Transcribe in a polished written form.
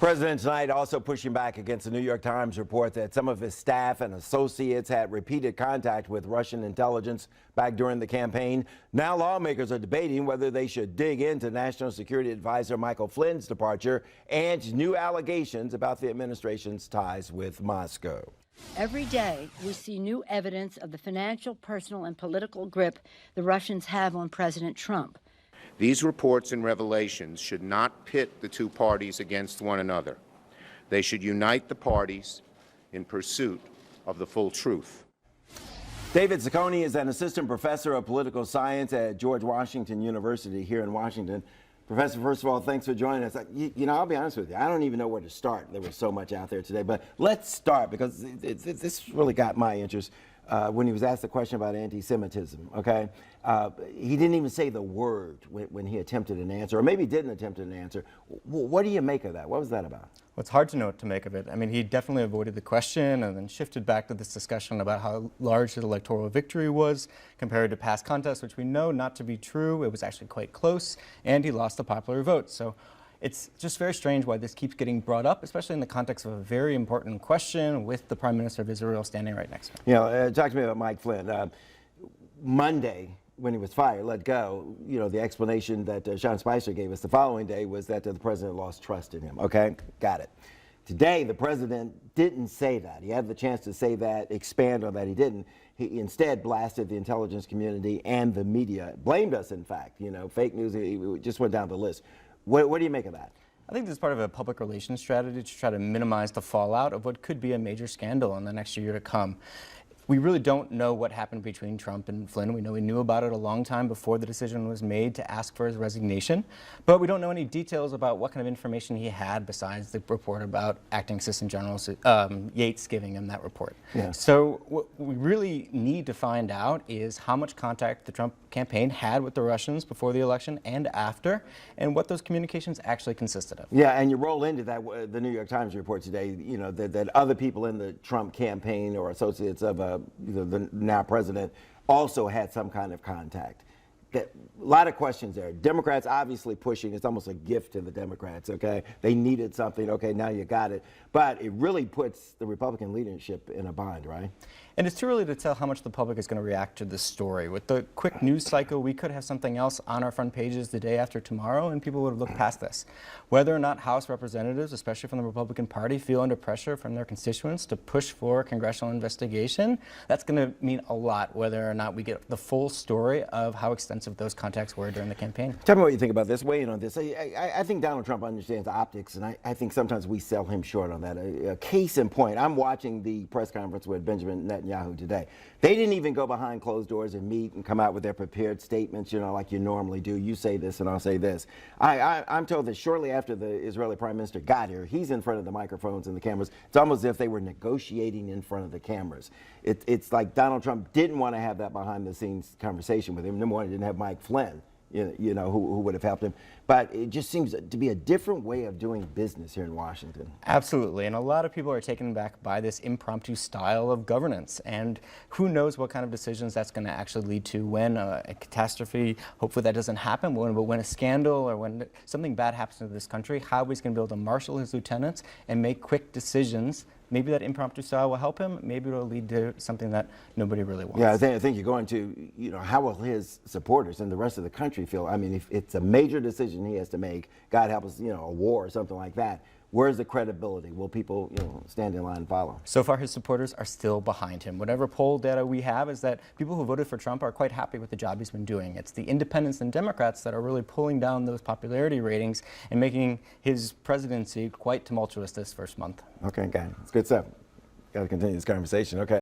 President tonight also pushing back against the New York Times report that some of his staff and associates had repeated contact with Russian intelligence back during the campaign. Now lawmakers are debating whether they should dig into National Security Advisor Michael Flynn's departure and new allegations about the administration's ties with Moscow. Every day, we see new evidence of the financial, personal, and political grip the Russians have on President Trump. These reports and revelations should not pit the two parties against one another. They should unite the parties in pursuit of the full truth. David Szakonyi is an assistant professor of political science at George Washington University here in Washington. Professor, first of all, thanks for joining us. You know, I'll be honest with you, I don't even know where to start. There was so much out there today, but let's start because this really got my interest. When he was asked the question about anti-Semitism, okay? He didn't even say the word when he attempted an answer, or maybe didn't attempt an answer. What do you make of that? What was that about? Well, it's hard to know what to make of it. I mean, he definitely avoided the question and then shifted back to this discussion about how large the electoral victory was compared to past contests, which we know not to be true. It was actually quite close, and he lost the popular vote. So it's just very strange why this keeps getting brought up, especially in the context of a very important question with the Prime Minister of Israel standing right next to him. You know, talk to me about Mike Flynn. Monday, when he was fired, let go, you know, the explanation that Sean Spicer gave us the following day was that the president lost trust in him. Okay, got it. Today, the president didn't say that. He had the chance to say that, expand on that. He didn't. He instead blasted the intelligence community and the media, blamed us, in fact. You know, fake news, he just went down the list. What do you make of that? I think this is part of a public relations strategy to try to minimize the fallout of what could be a major scandal in the next year to come. We really don't know what happened between Trump and Flynn. We know he knew about it a long time before the decision was made to ask for his resignation, but we don't know any details about what kind of information he had besides the report about Acting Assistant General Yates giving him that report. Yeah. So what we really need to find out is how much contact the Trump campaign had with the Russians before the election and after, and what those communications actually consisted of. Yeah, and you roll into that, the New York Times report today, you know, that other people in the Trump campaign or associates of the now president also had some kind of contact. A lot of questions there. Democrats obviously pushing. It's almost a gift to the Democrats, okay? They needed something. Okay, now you got it. But it really puts the Republican leadership in a bind, right? And it's too early to tell how much the public is going to react to this story. With the quick news cycle, we could have something else on our front pages the day after tomorrow, and people would have looked past this. Whether or not House representatives, especially from the Republican Party, feel under pressure from their constituents to push for a congressional investigation, that's going to mean a lot, whether or not we get the full story of how extensive those contacts were during the campaign. Tell me what you think about this. Weigh in on this. I think Donald Trump understands optics, and I think sometimes we sell him short on that. A case in point, I'm watching the press conference with Benjamin Netanyahu today. They didn't even go behind closed doors and meet and come out with their prepared statements, you know, like you normally do. You say this and I'll say this. I'm told that shortly after the Israeli Prime Minister got here, he's in front of the microphones and the cameras. It's almost as if they were negotiating in front of the cameras. It's like Donald Trump didn't want to have that behind the scenes conversation with him. Number one, he didn't have Mike Flynn, you know, who would have helped him. But it just seems to be a different way of doing business here in Washington. Absolutely, and a lot of people are taken back by this impromptu style of governance, and who knows what kind of decisions that's going to actually lead to when a catastrophe, hopefully that doesn't happen, but when a scandal or when something bad happens to this country, how he's going to be able to marshal his lieutenants and make quick decisions. Maybe that impromptu style will help him. Maybe it'll lead to something that nobody really wants. Yeah, I think you're going to, you know, how will his supporters and the rest of the country feel? I mean, if it's a major decision he has to make, God help us, you know, a war or something like that, where's the credibility? Will people, you know, stand in line and follow? So far, his supporters are still behind him. Whatever poll data we have is that people who voted for Trump are quite happy with the job he's been doing. It's the independents and Democrats that are really pulling down those popularity ratings and making his presidency quite tumultuous this first month. Okay, guys, it's good stuff. Got to continue this conversation. Okay.